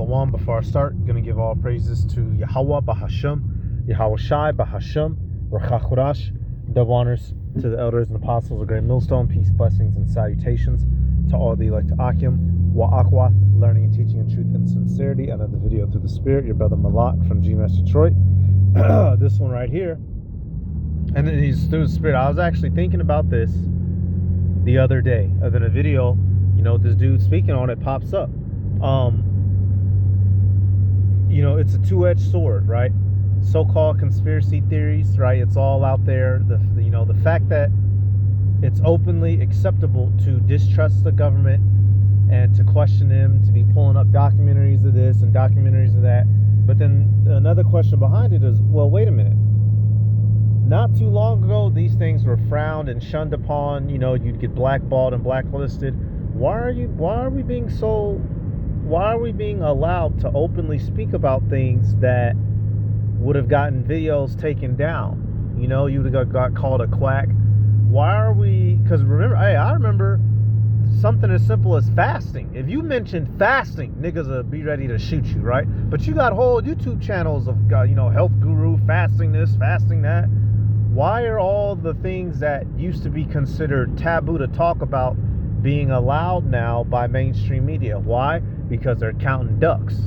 Shalom. Before I start, I'm going to give all praises to Yahweh Bahashem, Yahweh Shai Bahashem, Rachachurash. Double honors to the elders and apostles of Great Millstone. Peace, blessings, and salutations to all the elect Akim, Wa'akwath, learning and teaching in truth and sincerity. Another video through the Spirit. Your brother Malak from GMS Detroit. This one right here. And then he's through the Spirit. I was actually thinking about this the other day. And then a video, this dude speaking on it pops up. It's a two-edged sword, right? So-called conspiracy theories, right? It's all out there. The fact that it's openly acceptable to distrust the government and to question them, to be pulling up documentaries of this and documentaries of that. But then another question behind it is, well, wait a minute. Not too long ago, these things were frowned and shunned upon. You'd get blackballed and blacklisted. Why are we being allowed to openly speak about things that would have gotten videos taken down? You would have got called a quack. Why are we? Because I remember something as simple as fasting. If you mentioned fasting, niggas would be ready to shoot you, right? But you got whole YouTube channels of health guru, fasting this, fasting that. Why are all the things that used to be considered taboo to talk about being allowed now by mainstream media? Why? Because they're counting ducks.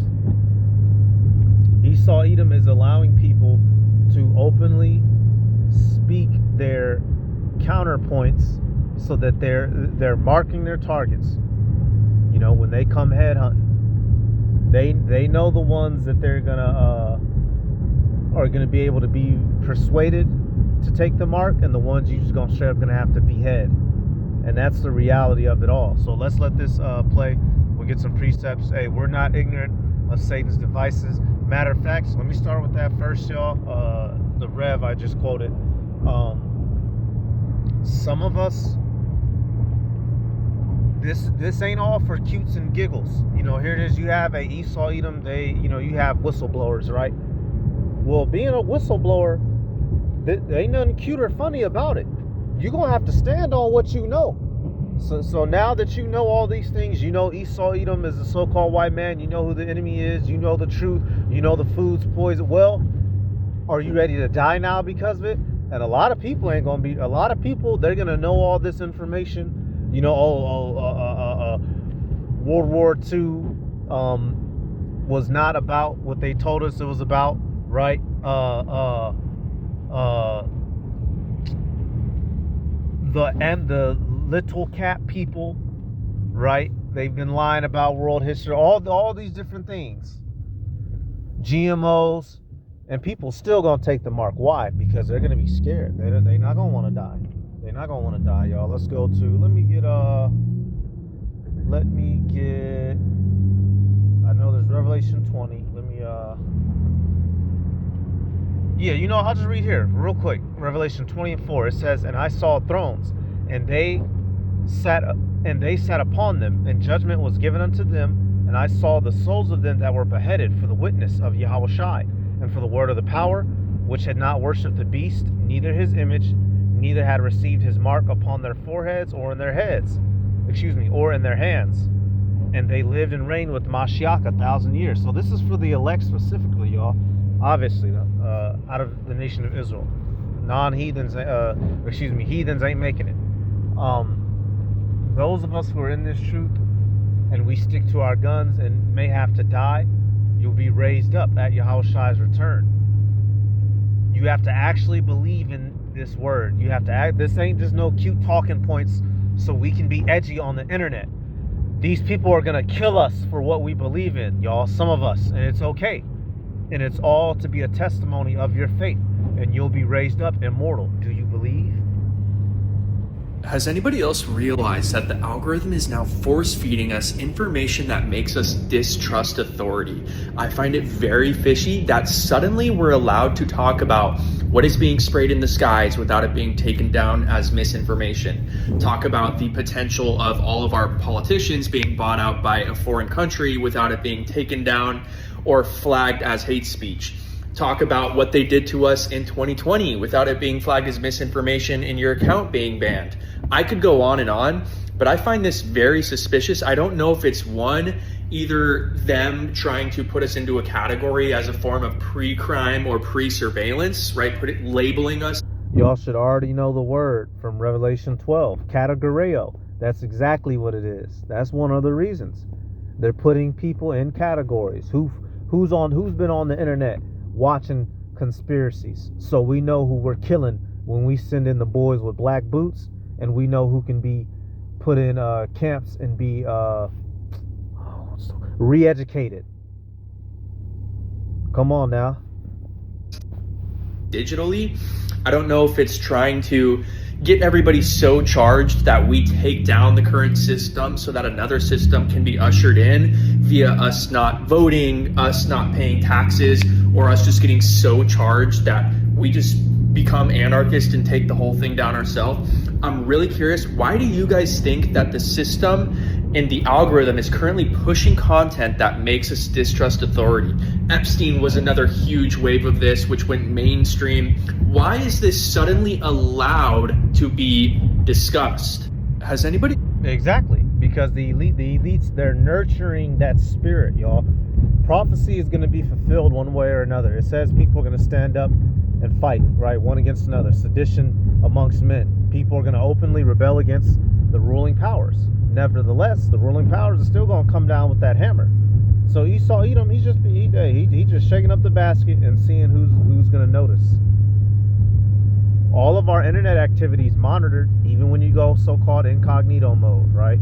Esau Edom is allowing people to openly speak their counterpoints so that they're marking their targets. When they come head hunting, they know the ones that they're are gonna be able to be persuaded to take the mark, and the ones you just straight up gonna have to behead. And that's the reality of it all. So let's let this play. We'll get some precepts. Hey, we're not ignorant of Satan's devices. Matter of fact, so let me start with that first, y'all. The Rev I just quoted. Some of us, this ain't all for cutes and giggles. Here it is. You have a Esau Edom. You have whistleblowers, right? Well, being a whistleblower, there ain't nothing cute or funny about it. You're gonna have to stand on what you know. So now that you know all these things, Esau Edom is a so-called white man, you know who the enemy is, you know the truth, you know the food's poison. Well, are you ready to die now because of it? And a lot of people they're gonna know all this information. World War II was not about what they told us it was about, right? The little cat people, right? They've been lying about world history, all these different things, GMOs, and people still gonna take the mark. Why? Because they're gonna be scared. They're not gonna want to die. They're not gonna want to die, y'all. Let's go to. Let me get. I know there's Revelation 20. Let me. Yeah, I'll just read here real quick. Revelation 20:4. It says, "And I saw thrones, and they sat upon them, and judgment was given unto them. And I saw the souls of them that were beheaded for the witness of Yahweh Shai, and for the word of the power, which had not worshipped the beast, neither his image, neither had received his mark upon their foreheads or in their heads, or in their hands. And they lived and reigned with Mashiach 1,000 years." So this is for the elect specifically, y'all. Obviously, out of the nation of Israel. Non-heathens, heathens ain't making it. Those of us who are in this truth and we stick to our guns and may have to die, you'll be raised up at Yahweh Shai's return. You have to actually believe in this word. You have to act. This ain't just no cute talking points so we can be edgy on the internet. These people are gonna kill us for what we believe in, y'all. Some of us, and it's okay. And it's all to be a testimony of your faith, and you'll be raised up immortal. Do you believe? Has anybody else realized that the algorithm is now force-feeding us information that makes us distrust authority? I find it very fishy that suddenly we're allowed to talk about what is being sprayed in the skies without it being taken down as misinformation. Talk about the potential of all of our politicians being bought out by a foreign country without it being taken down or flagged as hate speech. Talk about what they did to us in 2020 without it being flagged as misinformation and your account being banned. I could go on, but I find this very suspicious. I don't know if it's one, either them trying to put us into a category as a form of pre-crime or pre-surveillance, right? Labeling us. Y'all should already know the word from Revelation 12, categoreo. That's exactly what it is. That's one of the reasons. They're putting people in categories. Who's been on the internet watching conspiracies, so we know who we're killing when we send in the boys with black boots, and we know who can be put in camps and be re-educated. Come on now. Digitally, I don't know if it's trying to get everybody so charged that we take down the current system so that another system can be ushered in via us not voting, us not paying taxes, or us just getting so charged that we just become anarchists and take the whole thing down ourselves. I'm really curious, why do you guys think that the system and the algorithm is currently pushing content that makes us distrust authority? Epstein was another huge wave of this, which went mainstream. Why is this suddenly allowed to be discussed? Has anybody? Exactly, because the elites, they're nurturing that spirit, y'all. Prophecy is going to be fulfilled one way or another. It says people are going to stand up and fight, right, one against another. Sedition amongst men. People are going to openly rebel against the ruling powers. Nevertheless, the ruling powers are still going to come down with that hammer. So Esau Edom, he's just shaking up the basket and seeing who's going to notice. All of our internet activities monitored, even when you go so-called incognito mode, right?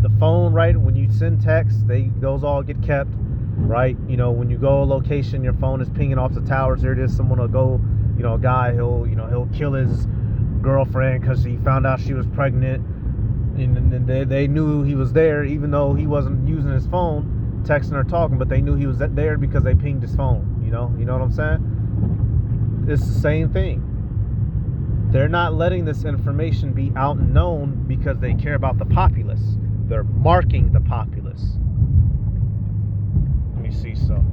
The phone, right? When you send texts, those all get kept, right? You know, when you go a location, your phone is pinging off the towers. There it is. Someone will go, you know, a guy, he'll kill his girlfriend because he found out she was pregnant, and they knew he was there, even though he wasn't using his phone, texting or talking, but they knew he was there because they pinged his phone. You know what I'm saying? It's the same thing. They're not letting this information be out and known because they care about the populace. They're marking the populace. Let me see some.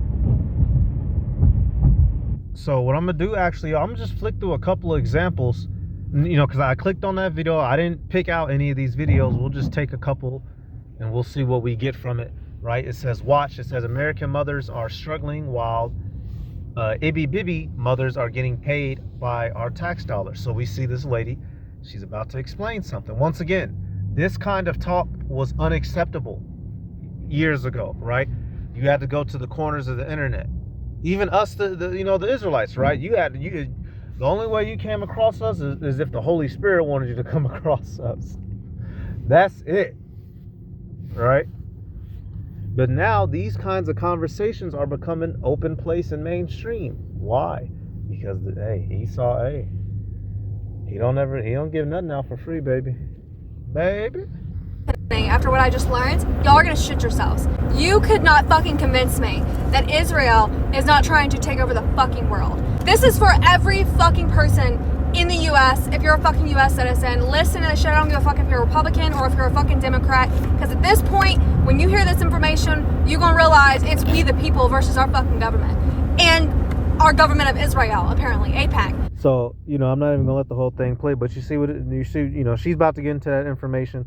So what I'm gonna do, actually, I'm gonna just flick through a couple of examples, you know, because I clicked on that video. I didn't pick out any of these videos. We'll just take a couple and we'll see what we get from it, right? It says, watch. It says American mothers are struggling while Ibby Bibby mothers are getting paid by our tax dollars. So we see this lady, she's about to explain something. Once again, this kind of talk was unacceptable years ago, right? You had to go to the corners of the internet. Even us, the Israelites, right? The only way you came across us is if the Holy Spirit wanted you to come across us. That's it, right? But now these kinds of conversations are becoming open place and mainstream. Why? Because Esau, he don't give nothing out for free, baby. After what I just learned, y'all are gonna shit yourselves. You could not fucking convince me that Israel is not trying to take over the fucking world. This is for every fucking person in the U.S. If you're a fucking U.S. citizen, listen to this shit. I don't give a fuck if you're a Republican or if you're a fucking Democrat, because at this point, when you hear this information, you're gonna realize it's we the people versus our fucking government. And our government of Israel, apparently, AIPAC. So, I'm not even gonna let the whole thing play, but you see, she's about to get into that information.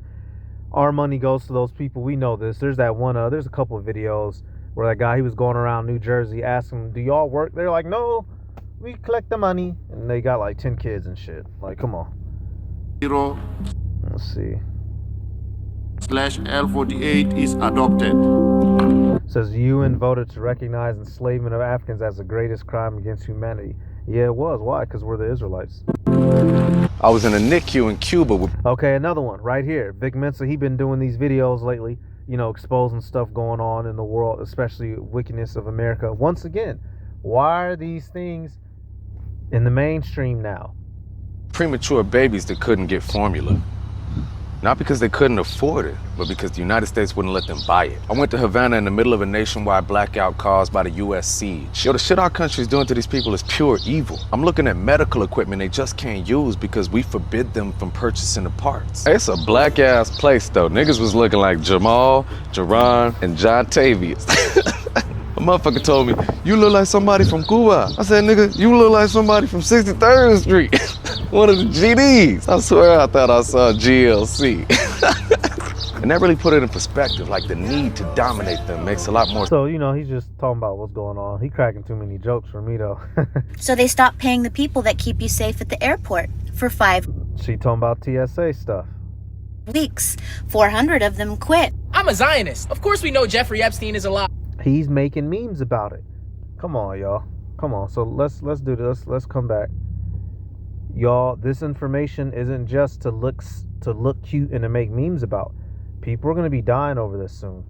Our money goes to those people. We know this. There's that one, there's a couple of videos where that guy, he was going around New Jersey asking, do y'all work? They're like, no, we collect the money. And they got like 10 kids and shit. Like, come on. Let's see. /L48 is adopted. It says UN voted to recognize enslavement of Africans as the greatest crime against humanity. Yeah, it was. Why? Because we're the Israelites. I was in a NICU in Cuba with... Okay, another one right here. Vic Mensa, he been doing these videos lately, exposing stuff going on in the world, especially wickedness of America. Once again, why are these things in the mainstream now? premature babies that couldn't get formula. Not because they couldn't afford it, but because the United States wouldn't let them buy it. I went to Havana in the middle of a nationwide blackout caused by the U.S. siege. Yo, the shit our country's doing to these people is pure evil. I'm looking at medical equipment they just can't use because we forbid them from purchasing the parts. It's a black-ass place, though. Niggas was looking like Jamal, Jerron, and John Tavius. A motherfucker told me, you look like somebody from Cuba. I said, nigga, you look like somebody from 63rd Street. One of the GDs. I swear I thought I saw GLC. And that really put it in perspective, like the need to dominate them makes a lot more sense. So, he's just talking about what's going on. He cracking too many jokes for me, though. So they stopped paying the people that keep you safe at the airport for 5 She talking about TSA stuff. weeks. 400 of them quit. I'm a Zionist. Of course we know Jeffrey Epstein is alive. He's making memes about it. Come on, y'all. Come on. So let's do this. Let's come back. Y'all, this information isn't just to look cute and to make memes about. People are going to be dying over this soon.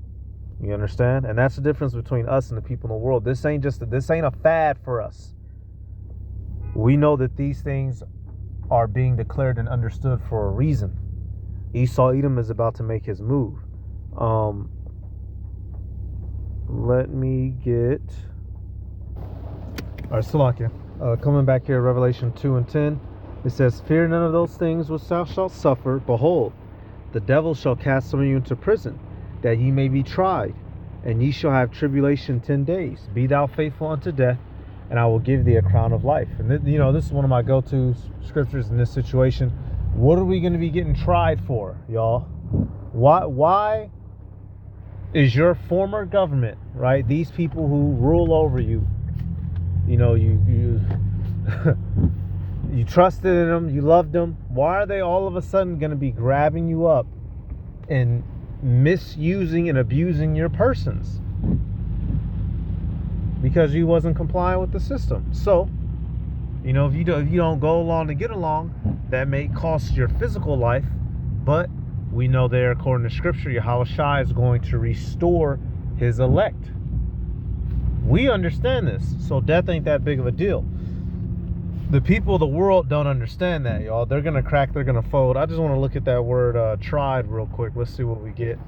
You understand? And that's the difference between us and the people in the world. This ain't a fad for us. We know that these things are being declared and understood for a reason. Esau Edom is about to make his move. Let me get... All right, Salakia. Coming back here, Revelation 2:10. It says, "Fear none of those things which thou shalt suffer. Behold, the devil shall cast some of you into prison, that ye may be tried, and ye shall have tribulation 10 days. Be thou faithful unto death, and I will give thee a crown of life." And this is one of my go-to scriptures in this situation. What are we going to be getting tried for, y'all? Why is your former government, right? These people who rule over you, you you trusted in them, you loved them. Why are they all of a sudden going to be grabbing you up and misusing and abusing your persons? Because you wasn't complying with the system. So, if you don't go along to get along, that may cost your physical life, but we know there, according to Scripture, Yahweh Shai is going to restore his elect. We understand this, so death ain't that big of a deal. The people of the world don't understand that, y'all. They're going to crack, they're going to fold. I just want to look at that word tried real quick. Let's see what we get.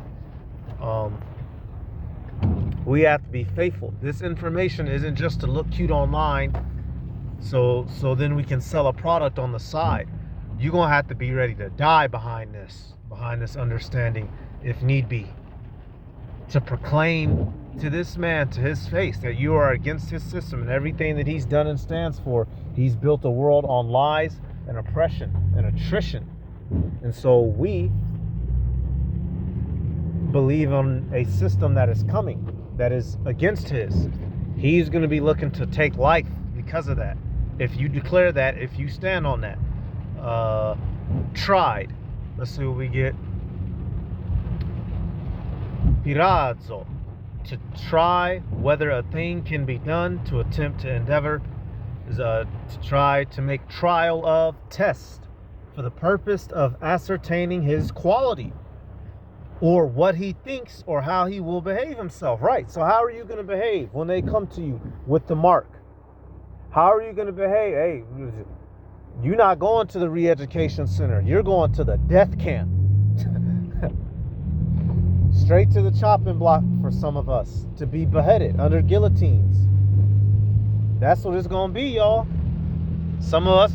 We have to be faithful. This information isn't just to look cute online so then we can sell a product on the side. You're going to have to be ready to die behind this understanding, if need be, to proclaim to this man, to his face, that you are against his system and everything that he's done and stands for. He's built a world on lies and oppression and attrition. And so we believe on a system that is coming, that is against his. He's going to be looking to take life because of that. If you declare that, if you stand on that. Tried. Let's see what we get. Pirazzo. To try whether a thing can be done, to attempt to endeavor, is to try to make trial of, test, for the purpose of ascertaining his quality, or what he thinks, or how he will behave himself. Right. So how are you going to behave when they come to you with the mark? How are you going to behave? Hey, you're not going to the re-education center. You're going to the death camp. Straight to the chopping block for some of us, to be beheaded under guillotines. That's what it's going to be, y'all. Some of us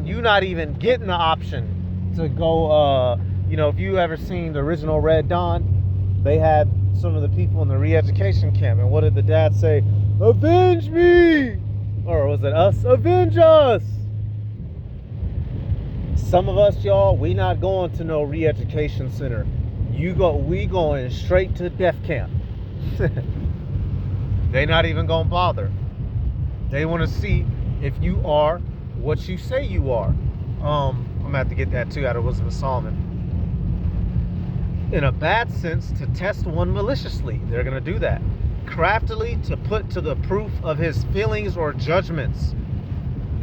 you not even getting the option to go, if you ever seen the original Red Dawn, they had some of the people in the re-education camp, and what did the dad say? Avenge me! Or was it us? Avenge us! Some of us, y'all, we not going to no re-education center. We going straight to death camp. They not even gonna bother. They want to see if you are what you say you are. I'm gonna have to get that too out of Wisdom of Solomon. In a bad sense, to test one maliciously. They're gonna do that. Craftily, to put to the proof of his feelings or judgments.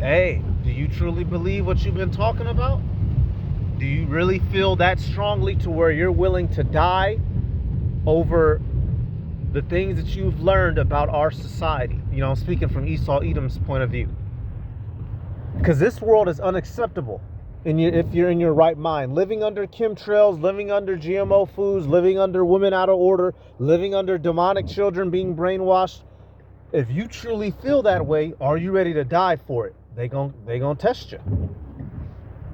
Hey, do you truly believe what you've been talking about? Do you really feel that strongly to where you're willing to die over the things that you've learned about our society? I'm speaking from Esau Edom's point of view. Because this world is unacceptable if you're in your right mind. Living under chemtrails, living under GMO foods, living under women out of order, living under demonic children being brainwashed. If you truly feel that way, are you ready to die for it? They gonna test you.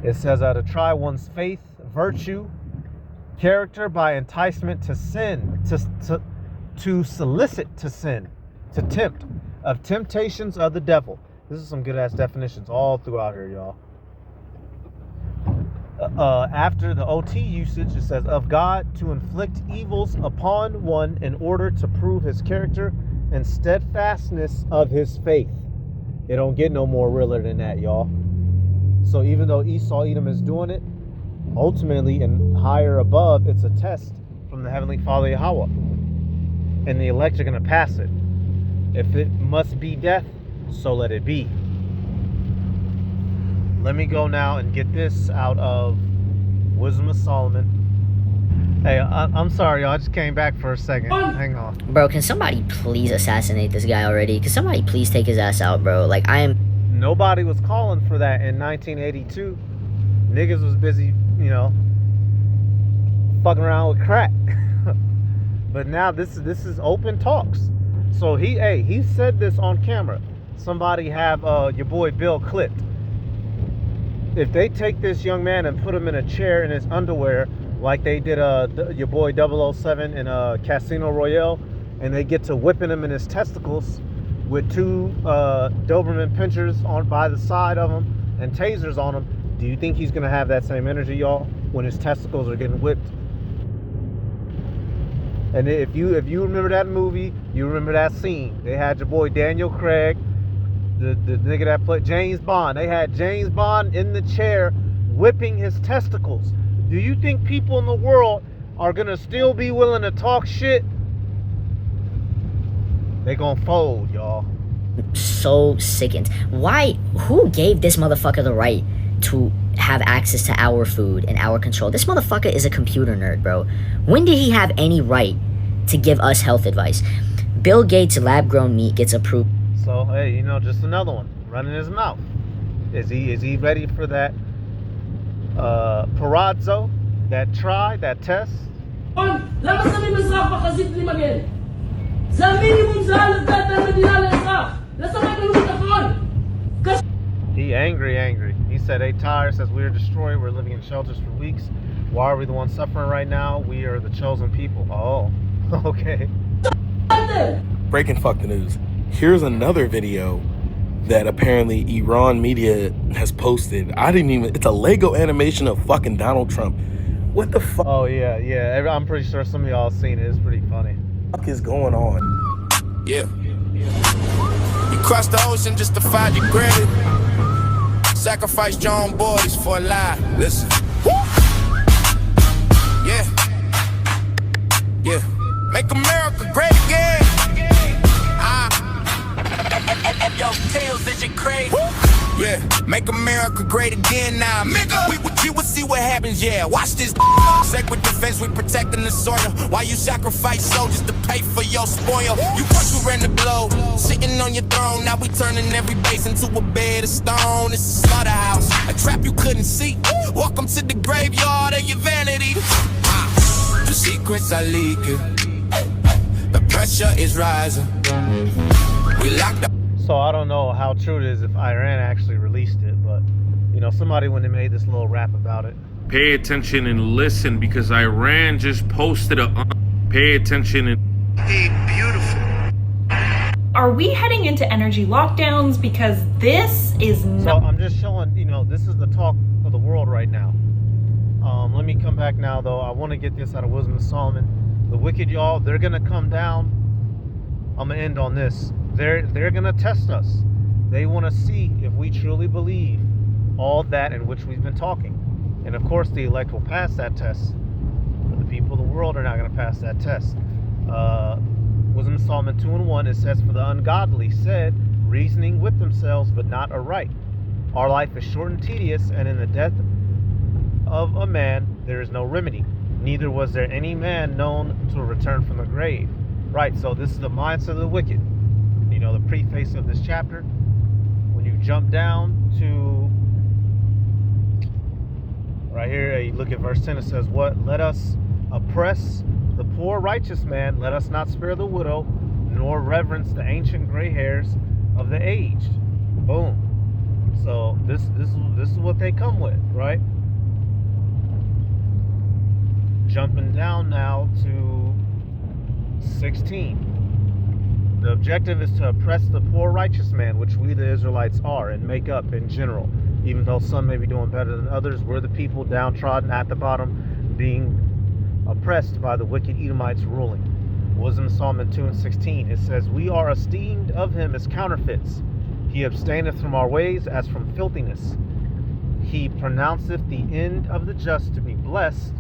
It says to try one's faith, virtue, character by enticement to sin, to solicit to sin, to tempt, of temptations of the devil. This is some good ass definitions all throughout here, y'all. after the OT usage, it says, of God to inflict evils upon one in order to prove his character and steadfastness of his faith. It don't get no more realer than that, y'all. So even though Esau Edom is doing it, ultimately and higher above, it's a test from the Heavenly Father Yahweh. And the elect are going to pass it. If it must be death, so let it be. Let me go now and get this out of Wisdom of Solomon. Hey, I'm sorry, y'all. I just came back for a second. Hang on. Bro, can somebody please assassinate this guy already? Can somebody please take his ass out, bro? Like, Nobody was calling for that in 1982. Niggas was busy, you know, fucking around with crack. But now this is open talks. So he said this on camera. Somebody have your boy Bill clipped. If they take this young man and put him in a chair in his underwear, like they did your boy 007 in Casino Royale, and they get to whipping him in his testicles with two Doberman pinchers on by the side of him and tasers on him, do you think he's gonna have that same energy, y'all, when his testicles are getting whipped? And if you remember that movie, you remember that scene. They had your boy Daniel Craig, the nigga that played James Bond. They had James Bond in the chair whipping his testicles. Do you think people in the world are gonna still be willing to talk shit? They gonna fold, y'all. so sickened. Why? Who gave this motherfucker the right to have access to our food and our control? This motherfucker is a computer nerd, bro. When did he have any right to give us health advice? Bill Gates' lab-grown meat gets approved. So, hey, you know, just another one running his mouth. Is he ready for that parazzo, that try, that test? لما سمي مصاف بقصيد لي مجال زميني منزال الداتا مدينة الإصاف لسه ما He angry. He said, hey, Tyre says we are destroyed. We're living in shelters for weeks. Why are we the ones suffering right now? We are the chosen people. Oh, okay. Breaking fuck the news. Here's another video that apparently Iran media has posted. It's a Lego animation of fucking Donald Trump. What the fuck? Oh, yeah. I'm pretty sure some of y'all seen it. It's pretty funny. What the fuck is going on? Yeah. You crossed the ocean just to find your grave. Sacrificed your own boys for a lie. Listen. Yeah. Make America great again. Yo, tails, is you crazy? Yeah, make America great again now. We will see what happens, yeah. Watch this. Sacred defense, we protecting the soil. Why you sacrifice soldiers to pay for your spoil? You once who ran the blow, sitting on your throne. Now we turning every base into a bed of stone. It's a slaughterhouse, a trap you couldn't see. Welcome to the graveyard of your vanity. The secrets are leaking. The pressure is rising. We locked up. So I don't know how true it is if Iran actually released it, but you know, somebody when they made this little rap about it. Pay attention and listen, because Iran just posted pay attention and beautiful. Are we heading into energy lockdowns? Because this is not. So I'm just showing, you know, this is the talk of the world right now. Let me come back now though. I want to get this out of Wisdom of Solomon. The wicked, y'all, they're gonna come down. I'm gonna end on this. They're gonna test us. They want to see if we truly believe all that in which we've been talking. And of course the elect will pass that test, but the people of the world are not going to pass that test. Wisdom of Solomon 2:1, it says, for the ungodly said, reasoning with themselves but not aright, our life is short and tedious, and in the death of a man there is no remedy, neither was there any man known to return from the grave. Right, so this is the mindset of the wicked. You know, the preface of this chapter, when you jump down to right here, you look at verse 10, it says, what? Let us oppress the poor righteous man, let us not spare the widow, nor reverence the ancient gray hairs of the aged. Boom. So this is what they come with, right? Jumping down now to 16. The objective is to oppress the poor righteous man, which we the Israelites are and make up in general. Even though some may be doing better than others, we're the people downtrodden at the bottom, being oppressed by the wicked Edomites ruling. It was in Psalm 2:16. It says, "We are esteemed of him as counterfeits. He abstaineth from our ways as from filthiness. He pronounceth the end of the just to be blessed,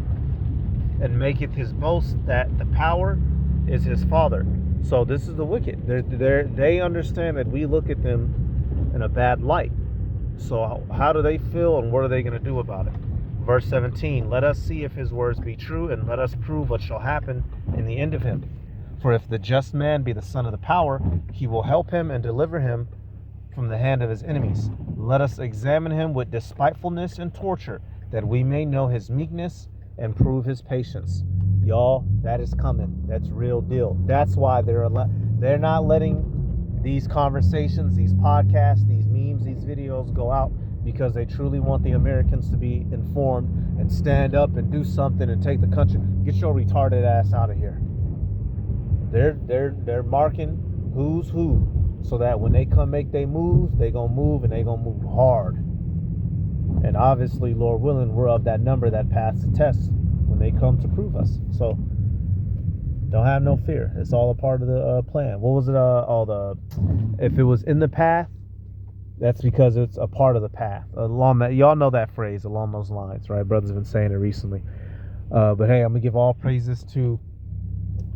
and maketh his boast that the power is his father." So this is the wicked. They understand that we look at them in a bad light. So how do they feel, and what are they going to do about it? Verse 17, "Let us see if his words be true, and let us prove what shall happen in the end of him. For if the just man be the son of the power, he will help him and deliver him from the hand of his enemies. Let us examine him with despitefulness and torture, that we may know his meekness and prove his patience." Y'all, that is coming. That's real deal. That's why they're not letting these conversations, these podcasts, these memes, these videos go out, because they truly want the Americans to be informed and stand up and do something and take the country. Get your retarded ass out of here. They're marking who's who, so that when they come make their moves, they gonna move, and they gonna move hard. And obviously, Lord willing, we're of that number that pass the test when they come to prove us. So don't have no fear. It's all a part of the plan. What was it? If it was in the path, that's because it's a part of the path. Along that, y'all know that phrase, along those lines, right? Brothers have been saying it recently. But hey, I'm gonna give all praises to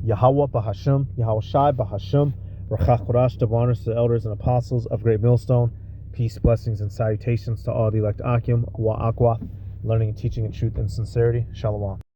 Yahweh Bahasham, Yahweh Shai Bahasham, Rachach Korash, to honors to the elders and apostles of Great Millstone. Peace, blessings, and salutations to all the elect Akim, Wa Akwa, learning and teaching in truth and sincerity. Shalom.